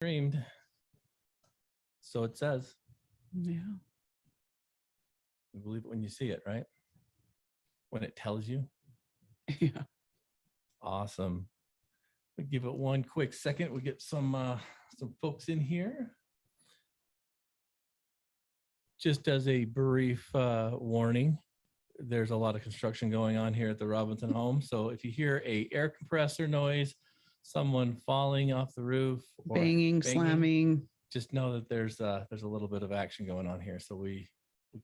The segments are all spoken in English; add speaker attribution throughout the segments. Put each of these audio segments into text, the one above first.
Speaker 1: Streamed. So it says.
Speaker 2: Yeah.
Speaker 1: You believe it when you see it, right? When it tells you.
Speaker 2: Yeah.
Speaker 1: Awesome. We give it one quick second. We get some folks in here. Just as a brief warning, there's a lot of construction going on here at the Robinson home. So if you hear a air compressor noise, someone falling off the roof, or
Speaker 2: banging, slamming,
Speaker 1: just know that there's a little bit of action going on here. So we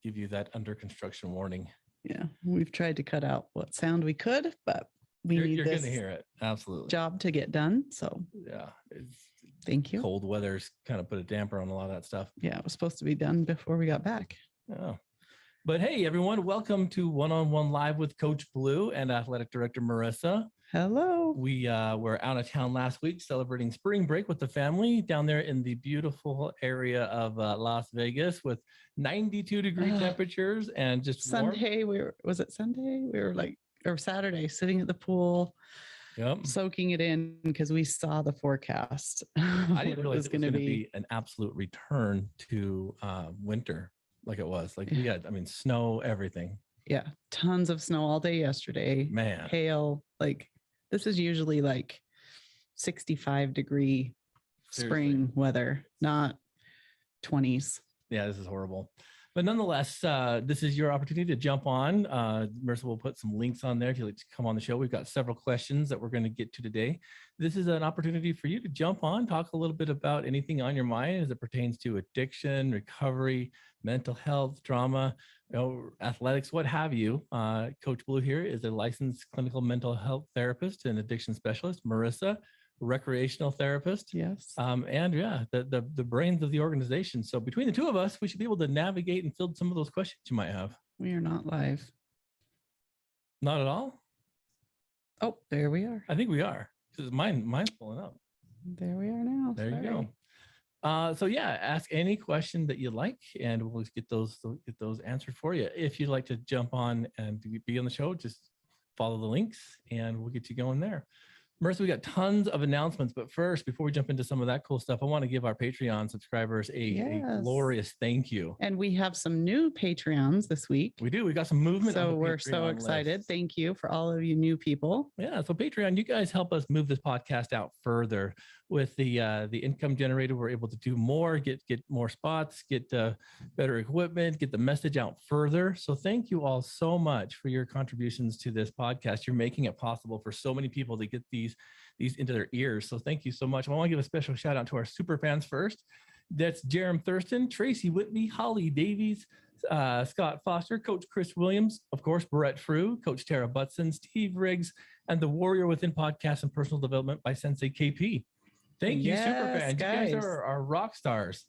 Speaker 1: give you that under construction warning.
Speaker 2: Yeah, we've tried to cut out what sound we could, but you're
Speaker 1: going to hear it. Absolutely.
Speaker 2: Job to get done. So
Speaker 1: yeah,
Speaker 2: thank you.
Speaker 1: Cold weather's kind of put a damper on a lot of that stuff.
Speaker 2: Yeah, it was supposed to be done before we got back.
Speaker 1: Oh. But hey, everyone, welcome to One-on-One Live with Coach Blue and Athletic Director Marissa.
Speaker 2: Hello.
Speaker 1: We were out of town last week celebrating spring break with the family down there in the beautiful area of Las Vegas with 92-degree temperatures and just
Speaker 2: Sunday.
Speaker 1: Warm.
Speaker 2: Was it Sunday? We were or Saturday, sitting at the pool, soaking it in because we saw the forecast.
Speaker 1: I didn't realize it was going to be an absolute return to winter. Like it was, like we had, snow, everything.
Speaker 2: Yeah. Tons of snow all day yesterday.
Speaker 1: Man.
Speaker 2: Hail. Like this is usually like 65-degree spring weather, not 20s.
Speaker 1: Yeah, this is horrible. But nonetheless, this is your opportunity to jump on. Marissa will put some links on there if you'd like to come on the show. We've got several questions that we're going to get to today. This is an opportunity for you to jump on, talk a little bit about anything on your mind as it pertains to addiction, recovery, mental health, trauma, athletics, what have you. Coach Blue here is a licensed clinical mental health therapist and addiction specialist. Marissa, recreational therapist.
Speaker 2: Yes.
Speaker 1: And yeah, the brains of the organization. So between the two of us, we should be able to navigate and field some of those questions you might have.
Speaker 2: We are not live.
Speaker 1: Not at all?
Speaker 2: Oh, there we are.
Speaker 1: I think we are. Because mine's pulling up.
Speaker 2: There we are now.
Speaker 1: There you go. So yeah, ask any question that you like, and we'll get those answered for you. If you'd like to jump on and be on the show, just follow the links, and we'll get you going there. Marissa, we got tons of announcements, but first, before we jump into some of that cool stuff, I want to give our Patreon subscribers a glorious thank you.
Speaker 2: And we have some new Patreons this week.
Speaker 1: We do. We got some movement.
Speaker 2: So we're so excited.
Speaker 1: List.
Speaker 2: Thank you for all of you new people.
Speaker 1: Yeah. So Patreon, you guys help us move this podcast out further. With the income generated, we're able to do more, get more spots, get better equipment, get the message out further. So thank you all so much for your contributions to this podcast. You're making it possible for so many people to get these into their ears. So thank you so much. I want to give a special shout out to our super fans first. That's Jerem Thurston, Tracy Whitby, Holly Davies, Scott Foster, Coach Chris Williams, of course, Brett Frew, Coach Tara Butson, Steve Riggs, and the Warrior Within Podcast and Personal Development by Sensei KP. Thank you, Superfans. You guys are rock stars.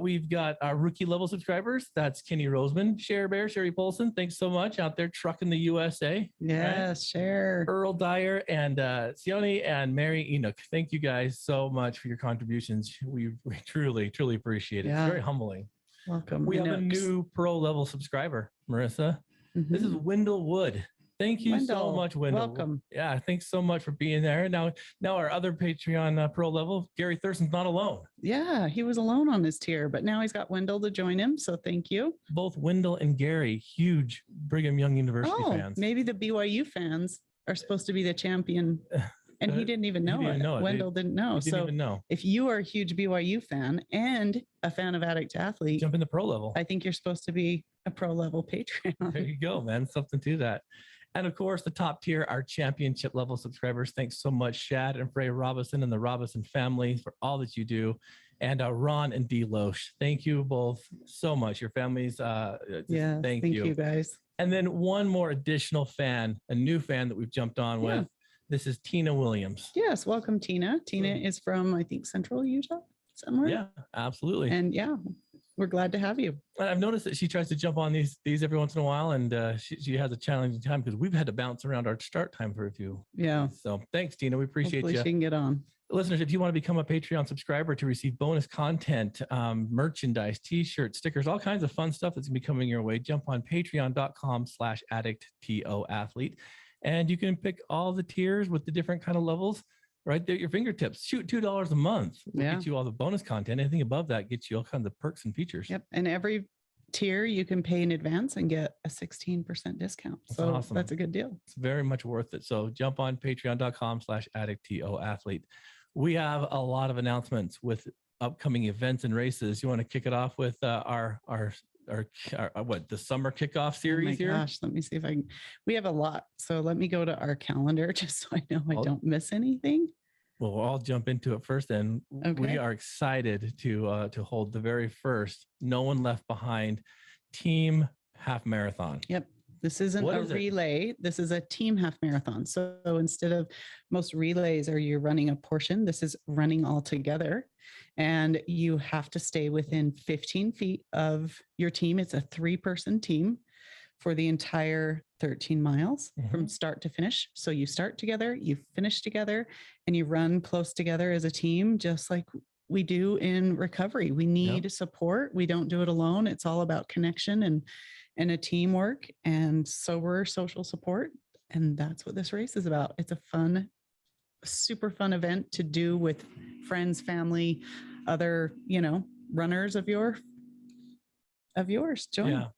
Speaker 1: We've got our rookie level subscribers. That's Kenny Roseman, Cher Bear, Sherry Polson. Thanks so much out there trucking the USA.
Speaker 2: Yes, right? Cher.
Speaker 1: Earl Dyer and Sione and Mary Enoch. Thank you guys so much for your contributions. We truly, truly appreciate it. Yeah. It's very humbling.
Speaker 2: Welcome.
Speaker 1: We have a new pro level subscriber, Marissa. Mm-hmm. This is Wendell Wood. Thank you so much, Wendell.
Speaker 2: Welcome.
Speaker 1: Yeah, thanks so much for being there. Now our other Patreon pro level, Gary Thurston's not alone.
Speaker 2: Yeah, he was alone on his tier, but now he's got Wendell to join him. So thank you.
Speaker 1: Both Wendell and Gary, huge Brigham Young University fans.
Speaker 2: Maybe the BYU fans are supposed to be the champion. And he didn't even know it. Wendell didn't know. If you are a huge BYU fan and a fan of Addict to Athlete,
Speaker 1: jump in the pro level.
Speaker 2: I think you're supposed to be a pro level Patreon.
Speaker 1: There you go, man. Something to that. And of course, the top tier, our championship level subscribers. Thanks so much, Shad and Frey Robinson and the Robinson family for all that you do. And Ron and Dee Loesch, thank you both so much. Your families, thank you
Speaker 2: guys.
Speaker 1: And then one more additional fan, a new fan that we've jumped on with. This is Tina Williams.
Speaker 2: Yes, welcome, Tina. Tina is from, I think, Central Utah somewhere.
Speaker 1: Yeah, absolutely.
Speaker 2: And we're glad to have you.
Speaker 1: And I've noticed that she tries to jump on these every once in a while, and she has a challenging time because we've had to bounce around our start time for a few.
Speaker 2: Yeah.
Speaker 1: So thanks, Tina. We appreciate you.
Speaker 2: Hopefully she can get on.
Speaker 1: Listeners, if you want to become a Patreon subscriber to receive bonus content, merchandise, t-shirts, stickers, all kinds of fun stuff that's going to be coming your way, jump on patreon.com/addicttoathlete. And you can pick all the tiers with the different kind of levels. right there at your fingertips. Shoot, $2 a month will
Speaker 2: Yeah.
Speaker 1: get you all the bonus content. Anything above that gets you all kinds of perks and features.
Speaker 2: Yep. And every tier you can pay in advance and get a 16% discount.
Speaker 1: That's
Speaker 2: so
Speaker 1: awesome.
Speaker 2: That's a good deal.
Speaker 1: It's very much worth it. So jump on patreon.com/Addict II Athlete. We have a lot of announcements with upcoming events and races. You want to kick it off with our the summer kickoff series here?
Speaker 2: Gosh, let me see if I can. We have a lot. So let me go to our calendar just so I know I don't miss anything.
Speaker 1: Well, I'll jump into it first. And we are excited to hold the very first No One Left Behind team half marathon.
Speaker 2: Yep. This isn't a relay. This is a team half marathon. So instead of most relays are you running a portion, this is running all together. And you have to stay within 15 feet of your team. It's a 3-person team for the entire 13 miles from start to finish. So you start together, you finish together, and you run close together as a team, just like we do in recovery. We need support. We don't do it alone. It's all about connection and a teamwork and sober social support. And that's what this race is about. It's a fun, super fun event to do with friends, family, other, runners of yours. Join.
Speaker 1: Yeah.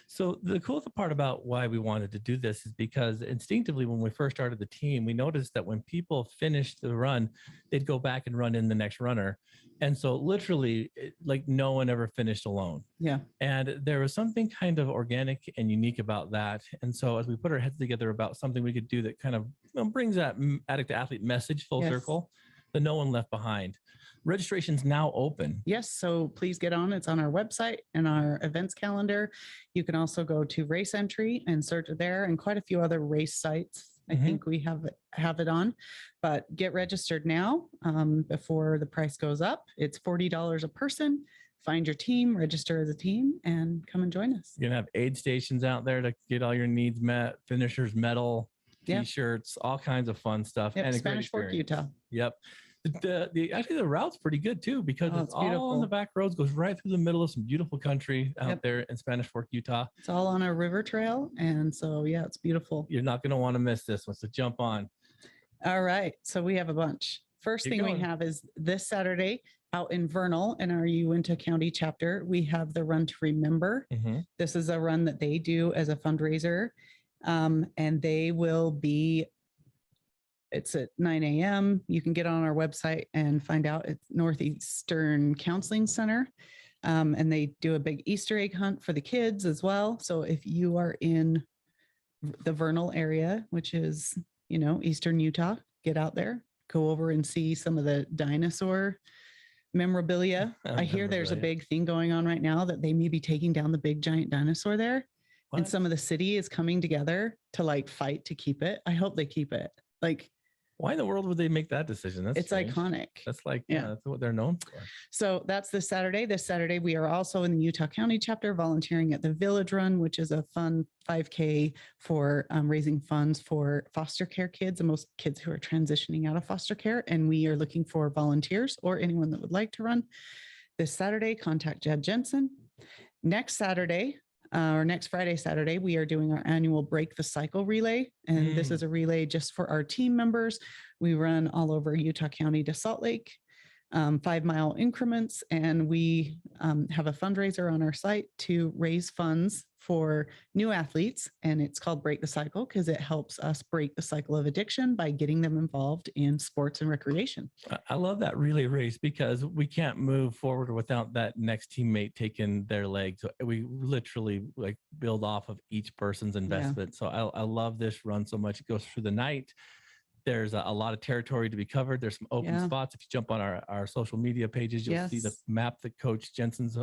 Speaker 1: So the cool part about why we wanted to do this is because instinctively, when we first started the team, we noticed that when people finished the run, they'd go back and run in the next runner. And so literally, like no one ever finished alone.
Speaker 2: Yeah.
Speaker 1: And there was something kind of organic and unique about that. And so as we put our heads together about something we could do that kind of brings that addict to athlete message full circle, the No One Left Behind. Registration's now open.
Speaker 2: Yes. So please get on. It's on our website and our events calendar. You can also go to race entry and search there, and quite a few other race sites. I think we have it on, but get registered now before the price goes up. It's $40 a person. Find your team, register as a team, and come and join us.
Speaker 1: You're gonna have aid stations out there to get all your needs met, finishers medal, t-shirts, all kinds of fun stuff.
Speaker 2: Yep, and Spanish Fork, Utah.
Speaker 1: Yep. Actually the route's pretty good too, because it's all on the back roads, goes right through the middle of some beautiful country out there in Spanish Fork, Utah.
Speaker 2: It's all on a river trail. And so, it's beautiful.
Speaker 1: You're not going to want to miss this one. So jump on.
Speaker 2: All right. So we have a bunch. First thing we have is this Saturday out in Vernal in our Uinta County chapter, we have the Run to Remember. This is a run that they do as a fundraiser. And they will be, it's at 9 a.m. You can get on our website and find out. It's Northeastern Counseling Center. And they do a big Easter egg hunt for the kids as well. So if you are in the Vernal area, which is, Eastern Utah, get out there, go over and see some of the dinosaur memorabilia. I hear there's a big thing going on right now that they may be taking down the big giant dinosaur there. What? And some of the city is coming together to fight to keep it. I hope they keep it.
Speaker 1: Why in the world would they make that decision?
Speaker 2: It's strange. Iconic.
Speaker 1: That's that's what they're known for.
Speaker 2: So that's this Saturday. This Saturday, we are also in the Utah County chapter volunteering at the Village Run, which is a fun 5K for raising funds for foster care kids and most kids who are transitioning out of foster care. And we are looking for volunteers or anyone that would like to run. This Saturday, contact Jed Jensen. Next Saturday, or next Friday, Saturday, we are doing our annual Break the Cycle relay. And this is a relay just for our team members. We run all over Utah County to Salt Lake, 5-mile increments. And we have a fundraiser on our site to raise funds for new athletes. And it's called Break the Cycle because it helps us break the cycle of addiction by getting them involved in sports and recreation.
Speaker 1: I love that relay race because we can't move forward without that next teammate taking their leg. So we literally build off of each person's investment. Yeah. So I love this run so much. It goes through the night. There's a lot of territory to be covered. There's some open spots. If you jump on our social media pages, you'll see the map that Coach Jensen's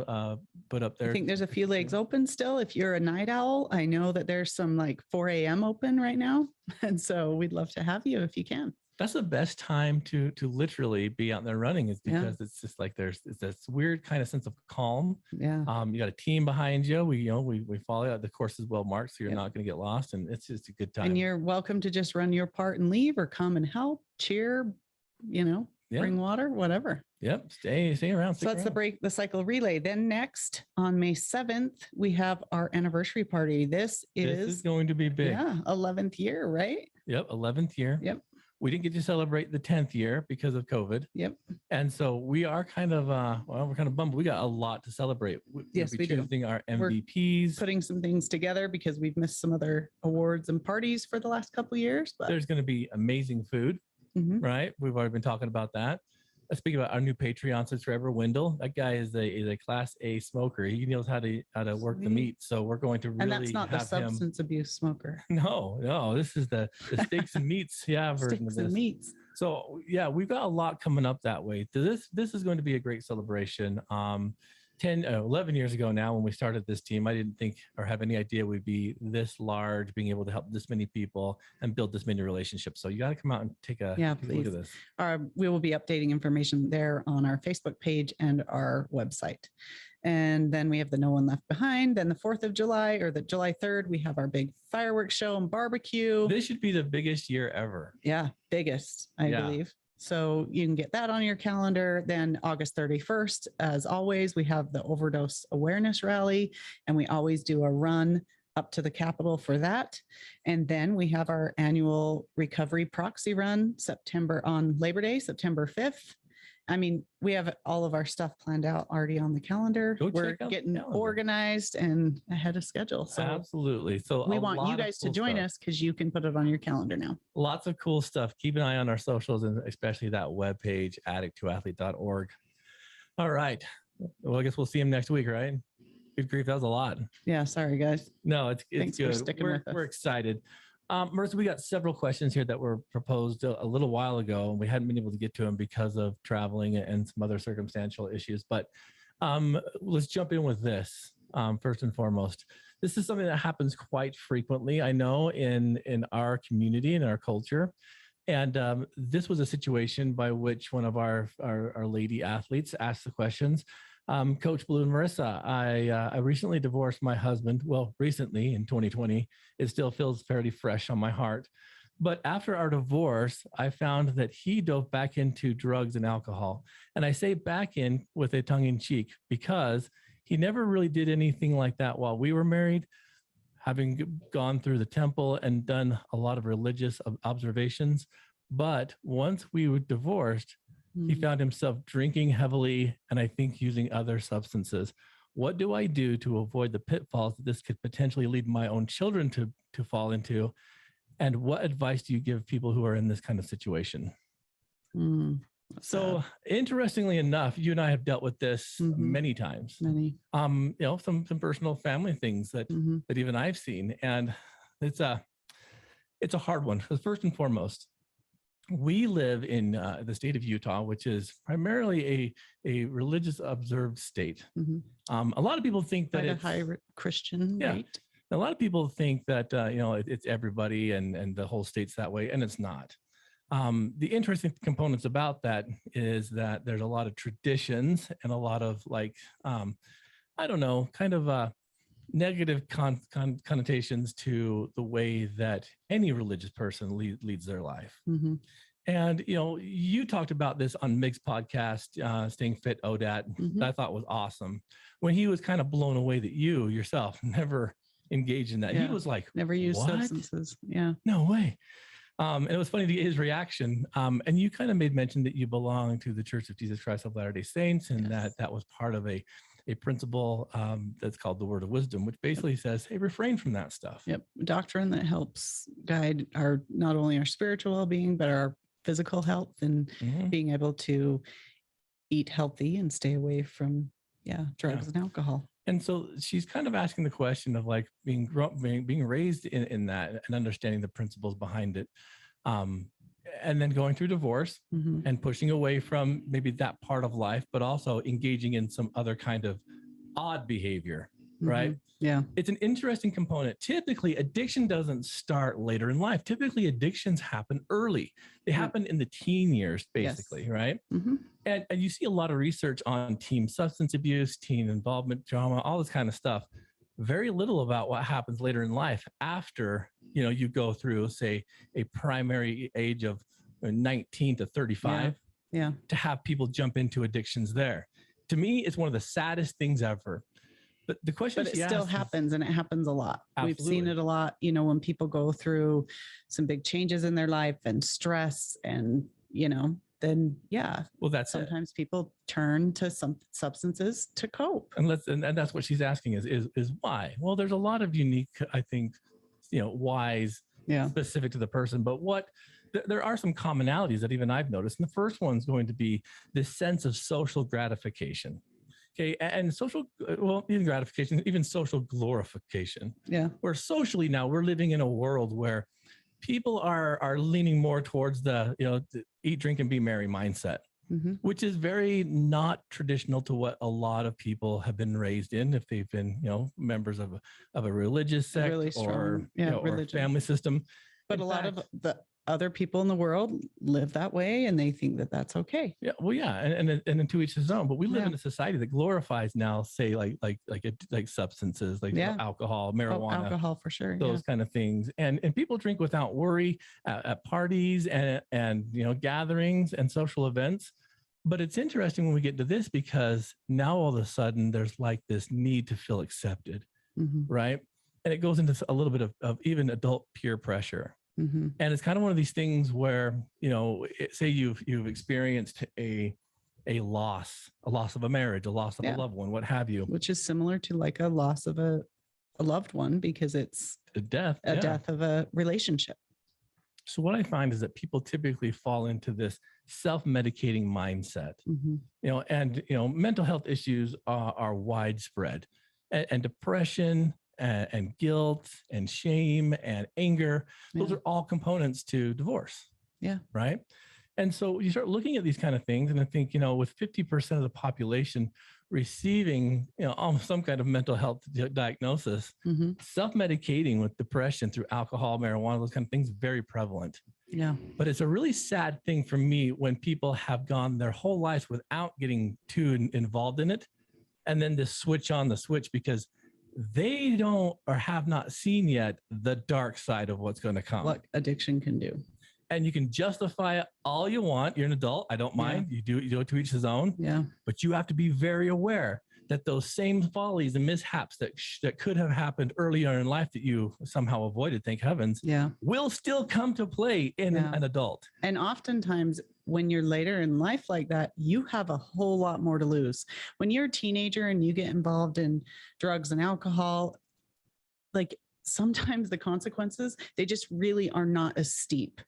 Speaker 1: put up there.
Speaker 2: I think there's a few legs open still. If you're a night owl, I know that there's some 4 a.m. open right now. And so we'd love to have you if you can.
Speaker 1: That's the best time to literally be out there running is because it's just there's this weird kind of sense of calm.
Speaker 2: Yeah.
Speaker 1: You got a team behind you. We follow the course is well marked, so you're not going to get lost, and it's just a good time.
Speaker 2: And you're welcome to just run your part and leave, or come and help, cheer, bring water, whatever.
Speaker 1: Yep. Stay around.
Speaker 2: So that's the Break the Cycle relay. Then next on May 7th, we have our anniversary party. This is
Speaker 1: going to be big.
Speaker 2: Yeah. 11th year, right?
Speaker 1: Yep. 11th year.
Speaker 2: Yep.
Speaker 1: We didn't get to celebrate the 10th year because of COVID.
Speaker 2: Yep.
Speaker 1: And so we are kind of, we're kind of bummed. We got a lot to celebrate.
Speaker 2: Yes, we do.
Speaker 1: Choosing our
Speaker 2: We're
Speaker 1: MVPs.
Speaker 2: Putting some things together because we've missed some other awards and parties for the last couple of years. But
Speaker 1: there's going to be amazing food, right? We've already been talking about that. Let's speak about our new Patreon subscriber, Wendell. That guy is a class A smoker. He knows how to work the meat. So we're going to really
Speaker 2: and that's not the substance abuse smoker.
Speaker 1: No, this is the steaks and meats. Yeah, version of this.
Speaker 2: And meats.
Speaker 1: So yeah, we've got a lot coming up that way. This is going to be a great celebration. 11 years ago now, when we started this team, I didn't think or have any idea we'd be this large, being able to help this many people and build this many relationships. So you got to come out and take a look at this.
Speaker 2: We will be updating information there on our Facebook page and our website. And then we have the No One Left Behind. Then the 4th of July or the July 3rd, we have our big fireworks show and barbecue.
Speaker 1: This should be the biggest year ever.
Speaker 2: Yeah, biggest, I believe. So you can get that on your calendar. Then August 31st, as always, we have the overdose awareness rally, and we always do a run up to the Capitol for that. And then we have our annual recovery proxy run on Labor Day, September 5th. I mean, we have all of our stuff planned out already on the calendar. We're getting organized and ahead of schedule. So
Speaker 1: absolutely. So
Speaker 2: we want you guys to join us because you can put it on your calendar now.
Speaker 1: Lots of cool stuff. Keep an eye on our socials and especially that webpage, addict2athlete.org. All right. Well, I guess we'll see him next week, right? Good grief. That was a lot.
Speaker 2: Yeah. Sorry, guys.
Speaker 1: No, it's
Speaker 2: Thanks
Speaker 1: good.
Speaker 2: For sticking with us.
Speaker 1: We're excited. Marissa, we got several questions here that were proposed a little while ago, and we hadn't been able to get to them because of traveling and some other circumstantial issues. But let's jump in with this first and foremost. This is something that happens quite frequently, I know, in our community, in our culture. And this was a situation by which one of our lady athletes asked the questions. Coach Blue and Marissa, I recently divorced my husband. Well, recently in 2020, it still feels fairly fresh on my heart. But after our divorce, I found that he dove back into drugs and alcohol. And I say back in with a tongue in cheek because he never really did anything like that while we were married, having gone through the temple and done a lot of religious observations. But once we were divorced, he found himself drinking heavily and I think using other substances. What do I do to avoid the pitfalls that this could potentially lead my own children to fall into? And what advice do you give people who are in this kind of situation? So interestingly enough, you and I have dealt with this many times. Some personal family things that even I've seen. And it's a hard one. First and foremost, we live in the state of Utah, which is primarily a religious observed state. A lot of people think that it's
Speaker 2: high Christian, right?
Speaker 1: A lot of people think that it's everybody and the whole state's that way, and it's not. The interesting components about that is that there's a lot of traditions and a lot of negative connotations to the way that any religious person leads their life. And, you talked about this on Mig's podcast, Staying Fit ODAT, that I thought was awesome. When he was kind of blown away that you yourself never engaged in that. He was like,
Speaker 2: never used substances. Yeah.
Speaker 1: No way. And it was funny to get his reaction. And you kind of made mention that you belong to the Church of Jesus Christ of Latter-day Saints, and that was part of a principle that's called the Word of Wisdom, which basically says, hey, refrain from that stuff.
Speaker 2: Doctrine that helps guide not only our spiritual well-being, but our physical health and being able to eat healthy and stay away from drugs and alcohol.
Speaker 1: And so she's kind of asking the question of being raised in that and understanding the principles behind it. And then going through divorce and pushing away from maybe that part of life, but also engaging in some other kind of odd behavior, right?
Speaker 2: Yeah.
Speaker 1: It's an interesting component. Typically, addiction doesn't start later in life. Typically, addictions happen early. They happen in the teen years, basically, right? And you see a lot of research on teen substance abuse, teen involvement, trauma, all this kind of stuff. Very little about what happens later in life after, you go through, say, a primary age of 19 to 35 to have people jump into addictions there. To me, it's one of the saddest things ever. But the question
Speaker 2: But it still happens, and it happens a lot. Absolutely. We've seen it a lot, you know, when people go through some big changes in their life and stress and, you know, then yeah,
Speaker 1: well, that's
Speaker 2: sometimes people turn to some substances to cope.
Speaker 1: And that's what she's asking is why? Well, there's a lot of unique, I think, you know, whys specific to the person, but there are some commonalities that even I've noticed. And the first one's going to be this sense of social gratification. Okay. And social, well, even gratification, even social glorification.
Speaker 2: Yeah.
Speaker 1: Where socially now we're living in a world where people are leaning more towards the, you know, the eat, drink, and be merry mindset, which is very not traditional to what a lot of people have been raised in, if they've been, you know, members of a religious sect really strong, or, you know, or family system. But a lot of the other people in the world live that way, and they think that that's okay. Yeah, well, yeah, and then to each his own. But we live in a society that glorifies now, say like substances, like alcohol, marijuana,
Speaker 2: alcohol for sure,
Speaker 1: those kind of things, and people drink without worry at parties and you know, gatherings and social events. But it's interesting when we get to this, because now all of a sudden there's like this need to feel accepted, right? And it goes into a little bit of even adult peer pressure. And it's kind of one of these things where, you know, say you've experienced a loss of a marriage, a loss of a loved one, what have you.
Speaker 2: Which is similar to like a loss of a loved one, because it's
Speaker 1: a death
Speaker 2: of a relationship.
Speaker 1: So what I find is that people typically fall into this self-medicating mindset, you know, and, you know, mental health issues are widespread, and depression and guilt and shame and anger. Those are all components to divorce. Yeah. Right. And so you start looking at these kind of things, and I think, you know, with 50% of the population receiving, you know, almost some kind of mental health diagnosis, self-medicating with depression through alcohol, marijuana, those kind of things, very prevalent. Yeah. But it's a really sad thing for me when people have gone their whole lives without getting too involved in it, and then to switch on the switch because they don't or have not seen yet the dark side of what's going to come.
Speaker 2: What addiction can do.
Speaker 1: And you can justify it all you want. You're an adult. I don't mind. You do it to each his own. Yeah. But you have to be very aware that those same follies and mishaps that could have happened earlier in life that you somehow avoided, thank heavens, will still come to play in an adult.
Speaker 2: And oftentimes when you're later in life like that, you have a whole lot more to lose. When you're a teenager and you get involved in drugs and alcohol, like sometimes the consequences, they just really are not as steep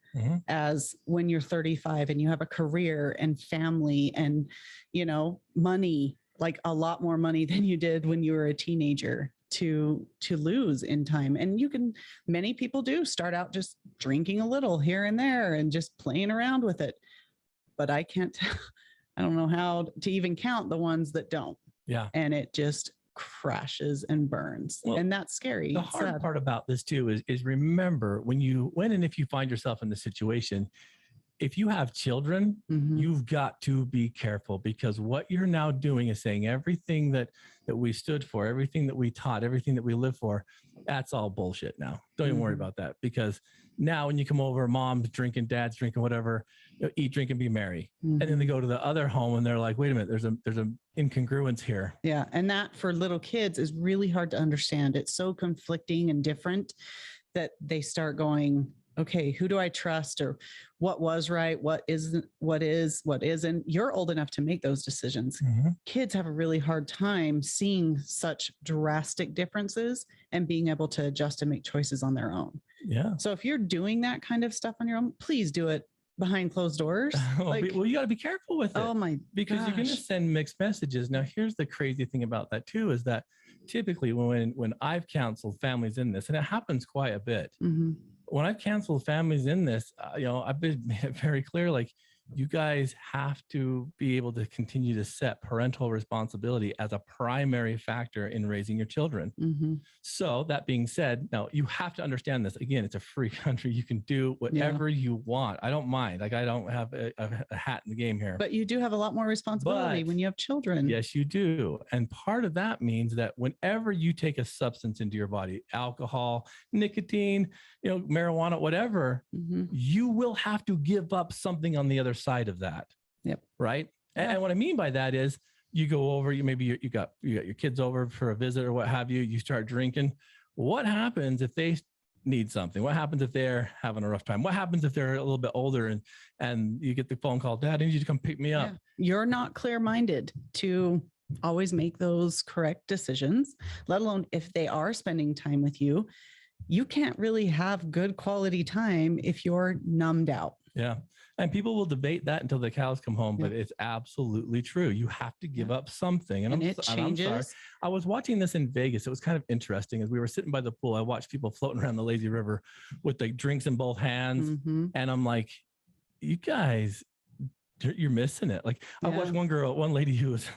Speaker 2: as when you're 35 and you have a career and family and, you know, money, like a lot more money than you did when you were a teenager to lose in time. And many people do start out just drinking a little here and there and just playing around with it. But I don't know how to even count the ones that don't. Yeah. And it just crashes and burns. Well, and that's scary.
Speaker 1: The hard part about this too is remember when and if you find yourself in this situation, if you have children, you've got to be careful, because what you're now doing is saying everything that we stood for, everything that we taught, everything that we live for, that's all bullshit now. Don't even worry about that, because now when you come over, mom's drinking, dad's drinking, whatever, you know, eat, drink, and be merry. And then they go to the other home and they're like, wait a minute, there's a incongruence here.
Speaker 2: Yeah. And that for little kids is really hard to understand. It's so conflicting and different that they start going, okay, who do I trust, or what was right? What isn't, what isn't? You're old enough to make those decisions. Kids have a really hard time seeing such drastic differences and being able to adjust and make choices on their own. Yeah. So if you're doing that kind of stuff on your own, please do it behind closed doors.
Speaker 1: Well, you got to be careful with it.
Speaker 2: Oh my
Speaker 1: because
Speaker 2: gosh.
Speaker 1: You're going to send mixed messages. Now, here's the crazy thing about that too, is that typically when I've counseled families in this, and it happens quite a bit, when I've counseled families in this, you know, I've been made it very clear, like, you guys have to be able to continue to set parental responsibility as a primary factor in raising your children. So that being said, now you have to understand this. Again, it's a free country. You can do whatever you want. I don't mind. Like, I don't have a hat in the game here.
Speaker 2: But you do have a lot more responsibility when you have children.
Speaker 1: Yes, you do. And part of that means that whenever you take a substance into your body, alcohol, nicotine, you know, marijuana, whatever, you will have to give up something on the other side of that. Yep. Right. Yeah. And what I mean by that is you go over, you got your kids over for a visit or what have you, you start drinking. What happens if they need something? What happens if they're having a rough time? What happens if they're a little bit older and you get the phone call, Dad, I need you to come pick me up?
Speaker 2: Yeah. You're not clear-minded to always make those correct decisions, let alone if they are spending time with you. You can't really have good quality time if you're numbed out.
Speaker 1: Yeah. And people will debate that until the cows come home, but it's absolutely true. You have to give up something. And
Speaker 2: it changes.
Speaker 1: I'm sorry. I was watching this in Vegas. It was kind of interesting. As we were sitting by the pool, I watched people floating around the lazy river with the drinks in both hands.
Speaker 2: Mm-hmm.
Speaker 1: And I'm like, you guys, you're missing it. Like I watched one lady who was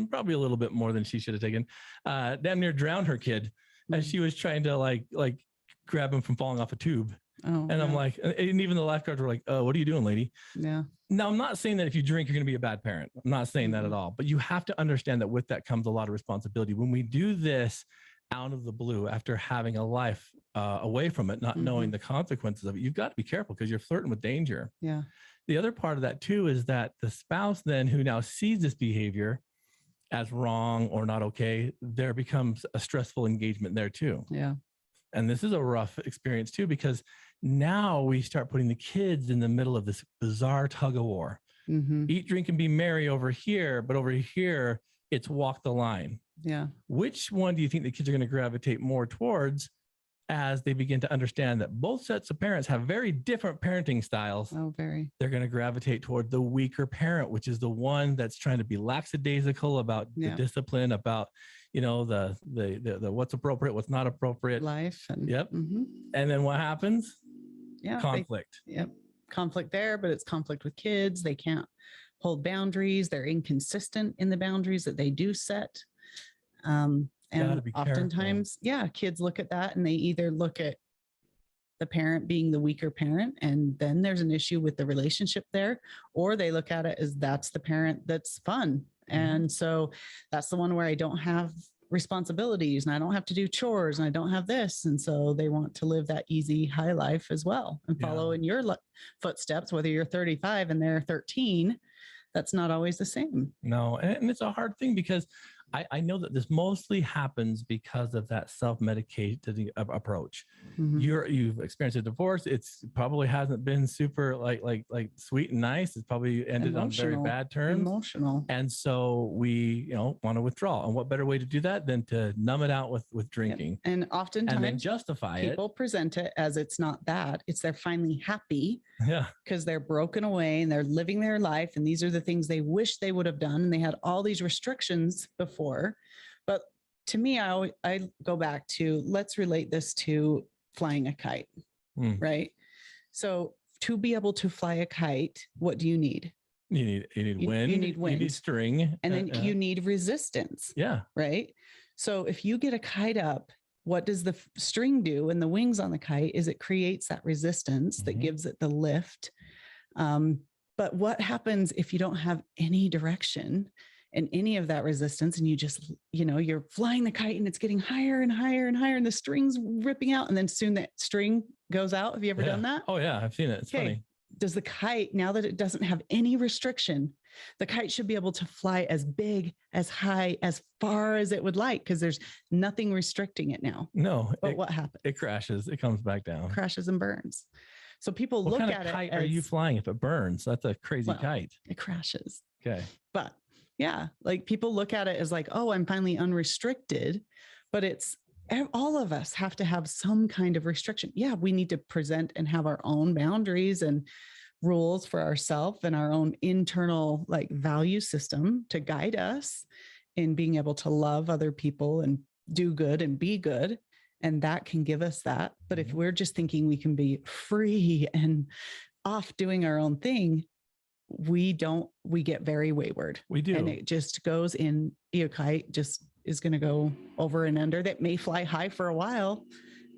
Speaker 1: probably a little bit more than she should have taken, damn near drowned her kid as she was trying to like grab him from falling off a tube.
Speaker 2: Oh,
Speaker 1: and I'm like, and even the lifeguards were like, oh, what are you doing, lady?
Speaker 2: Yeah.
Speaker 1: Now, I'm not saying that if you drink, you're going to be a bad parent. I'm not saying that at all, but you have to understand that with that comes a lot of responsibility. When we do this out of the blue, after having a life away from it, not knowing the consequences of it, you've got to be careful because you're flirting with danger.
Speaker 2: Yeah.
Speaker 1: The other part of that too, is that the spouse then who now sees this behavior as wrong or not okay, there becomes a stressful engagement there too.
Speaker 2: Yeah.
Speaker 1: And this is a rough experience too, because now we start putting the kids in the middle of this bizarre tug of war. Eat, drink, and be merry over here, but over here, it's walk the line.
Speaker 2: Yeah.
Speaker 1: Which one do you think the kids are going to gravitate more towards as they begin to understand that both sets of parents have very different parenting styles?
Speaker 2: Oh, very.
Speaker 1: They're going to gravitate toward the weaker parent, which is the one that's trying to be lackadaisical about the discipline, about the what's appropriate, what's not appropriate.
Speaker 2: Life. And,
Speaker 1: And then what happens?
Speaker 2: Yeah.
Speaker 1: Conflict.
Speaker 2: Conflict there, but it's conflict with kids. They can't hold boundaries. They're inconsistent in the boundaries that they do set. And oftentimes, kids look at that and they either look at the parent being the weaker parent, and then there's an issue with the relationship there, or they look at it as that's the parent that's fun. And so that's the one where I don't have responsibilities and I don't have to do chores and I don't have this. And so they want to live that easy high life as well and follow in your footsteps, whether you're 35 and they're 13. That's not always the same.
Speaker 1: No. And it's a hard thing because I know that this mostly happens because of that self-medicated approach. You've experienced a divorce. It's probably hasn't been super like sweet and nice. It's probably ended on very bad terms.
Speaker 2: Emotional.
Speaker 1: And so we, want to withdraw. And what better way to do that than to numb it out with drinking?
Speaker 2: And oftentimes
Speaker 1: and then justify
Speaker 2: people present it as it's not that. It's they're finally happy. Yeah. Because they're broken away and they're living their life. And these are the things they wish they would have done. And they had all these restrictions before. But to me, I go back to, let's relate this to flying a kite, right? So to be able to fly a kite, what do you need?
Speaker 1: You need wind. You need string.
Speaker 2: And then you need resistance.
Speaker 1: Yeah.
Speaker 2: Right. So if you get a kite up, what does the string do? And the wings on the kite is it creates that resistance that gives it the lift. But what happens if you don't have any direction and any of that resistance, and you just, you're flying the kite and it's getting higher and higher and higher and the string's ripping out, and then soon that string goes out. Have you ever done that?
Speaker 1: Oh yeah, I've seen it. It's funny.
Speaker 2: Does the kite, now that it doesn't have any restriction, the kite should be able to fly as big, as high, as far as it would like, because there's nothing restricting it now.
Speaker 1: No.
Speaker 2: But what happens?
Speaker 1: It crashes. It comes back down.
Speaker 2: Crashes and burns. So people
Speaker 1: look
Speaker 2: at
Speaker 1: it. What kind of kite are you flying if it burns? That's a crazy kite.
Speaker 2: It crashes.
Speaker 1: Okay.
Speaker 2: But yeah, like people look at it as like, oh, I'm finally unrestricted, but it's all of us have to have some kind of restriction. Yeah, we need to present and have our own boundaries and rules for ourselves and our own internal value system to guide us in being able to love other people and do good and be good. And that can give us that. But if we're just thinking we can be free and off doing our own thing, we get very wayward. We do. And it just goes in, a kite just is going to go over and under. That may fly high for a while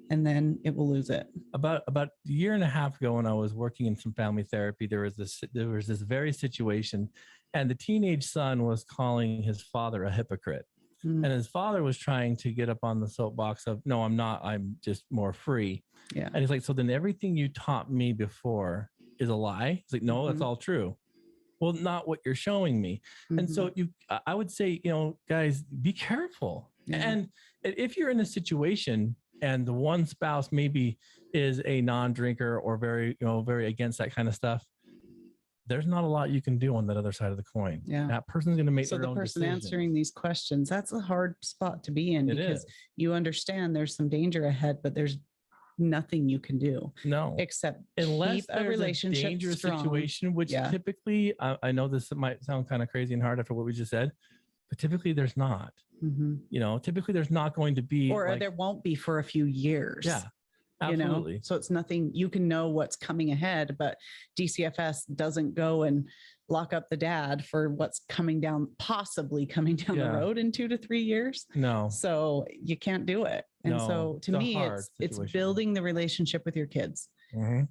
Speaker 2: and then it will lose it.
Speaker 1: About a year and a half ago, when I was working in some family therapy, there was this very situation, and the teenage son was calling his father a hypocrite. And his father was trying to get up on the soapbox of, no, I'm not, I'm just more free.
Speaker 2: Yeah.
Speaker 1: And he's like, so then everything you taught me before is a lie? He's like, no, that's all true. Well, not what you're showing me. And so I would say, guys, be careful.
Speaker 2: Yeah.
Speaker 1: And if you're in a situation and the one spouse maybe is a non-drinker or very against that kind of stuff, there's not a lot you can do on that other side of the coin.
Speaker 2: Yeah.
Speaker 1: That person's going to make
Speaker 2: So
Speaker 1: their
Speaker 2: the
Speaker 1: own
Speaker 2: person
Speaker 1: decision.
Speaker 2: answering these questions, that's a hard spot to be in, because you understand there's some danger ahead, but there's nothing you can do.
Speaker 1: No,
Speaker 2: except
Speaker 1: unless
Speaker 2: keep a relationship
Speaker 1: a dangerous
Speaker 2: strong.
Speaker 1: situation, which typically, I know this might sound kind of crazy and hard after what we just said, but typically there's not. Typically there's not going to be,
Speaker 2: or there won't be for a few years.
Speaker 1: Yeah. Absolutely.
Speaker 2: So it's nothing, you can know what's coming ahead, but DCFS doesn't go and lock up the dad for what's possibly coming down the road in 2 to 3 years.
Speaker 1: No.
Speaker 2: So you can't do it. And so to me, it's building the relationship with your kids.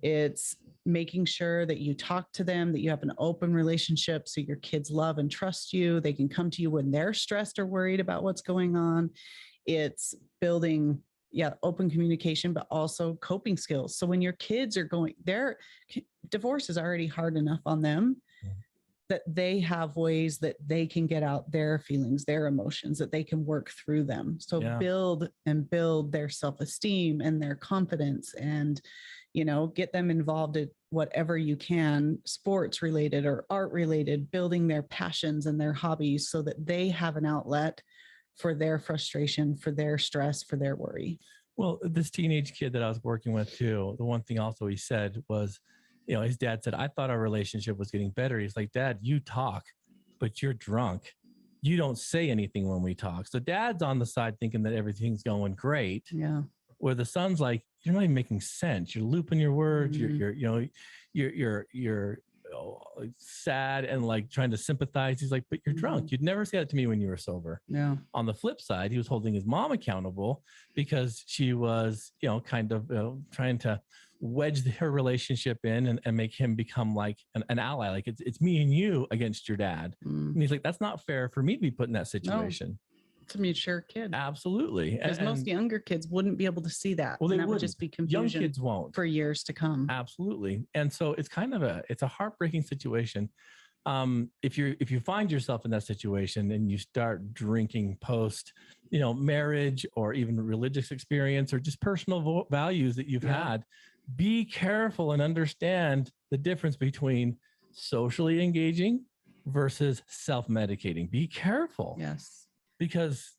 Speaker 2: It's making sure that you talk to them, that you have an open relationship so your kids love and trust you. They can come to you when they're stressed or worried about what's going on. It's building open communication, but also coping skills. So when your kids are their divorce is already hard enough on them, that they have ways that they can get out their feelings, their emotions, that they can work through them. So build their self-esteem and their confidence, and, get them involved in whatever you can, sports related or art related, building their passions and their hobbies so that they have an outlet for their frustration, for their stress, for their worry.
Speaker 1: Well, this teenage kid that I was working with too, the one thing also he said was, his dad said, I thought our relationship was getting better. He's like, Dad, you talk, but you're drunk. You don't say anything when we talk. So Dad's on the side thinking that everything's going great.
Speaker 2: Yeah.
Speaker 1: Where the son's like, you're not even making sense. You're looping your words. You're sad and like trying to sympathize. He's like, but you're drunk. You'd never say that to me when you were sober.
Speaker 2: Yeah.
Speaker 1: On the flip side, he was holding his mom accountable because she was, kind of trying to wedge her relationship in and make him become like an ally. Like it's me and you against your dad. And he's like, that's not fair for me to be put in that situation.
Speaker 2: No. To mature kid.
Speaker 1: Absolutely.
Speaker 2: Because most younger kids wouldn't be able to see that.
Speaker 1: Well,
Speaker 2: that would just be confusion.
Speaker 1: Young kids won't.
Speaker 2: For years to come.
Speaker 1: Absolutely. And so it's kind of it's a heartbreaking situation. If you find yourself in that situation and you start drinking post, marriage or even religious experience or just personal values that you've had, be careful and understand the difference between socially engaging versus self-medicating. Be careful.
Speaker 2: Yes.
Speaker 1: Because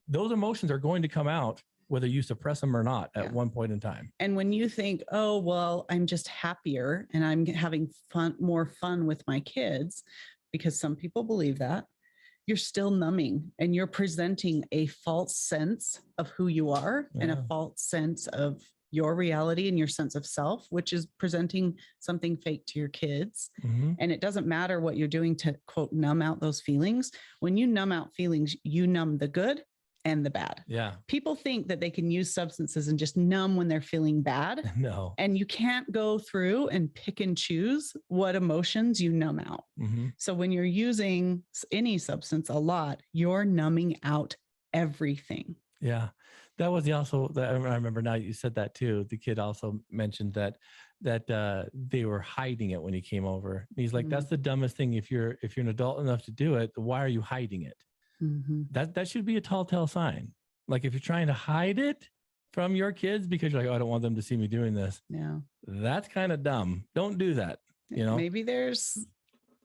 Speaker 1: those emotions are going to come out whether you suppress them or not at one point in time.
Speaker 2: And when you think, oh, well, I'm just happier and I'm having more fun with my kids, because some people believe that, you're still numbing and you're presenting a false sense of who you are and a false sense of your reality and your sense of self, which is presenting something fake to your kids. And it doesn't matter what you're doing to, quote, numb out those feelings. When you numb out feelings, you numb the good and the bad.
Speaker 1: Yeah.
Speaker 2: People think that they can use substances and just numb when they're feeling bad.
Speaker 1: No.
Speaker 2: And you can't go through and pick and choose what emotions you numb out. So when you're using any substance a lot, you're numbing out everything.
Speaker 1: Yeah. That was I remember now you said that too. The kid also mentioned that they were hiding it when he came over. He's like, that's the dumbest thing. If you're an adult enough to do it, why are you hiding it? That should be a telltale sign. Like if you're trying to hide it from your kids because you're like, oh, I don't want them to see me doing this.
Speaker 2: Yeah. That's
Speaker 1: kind of dumb. Don't do that.
Speaker 2: Maybe there's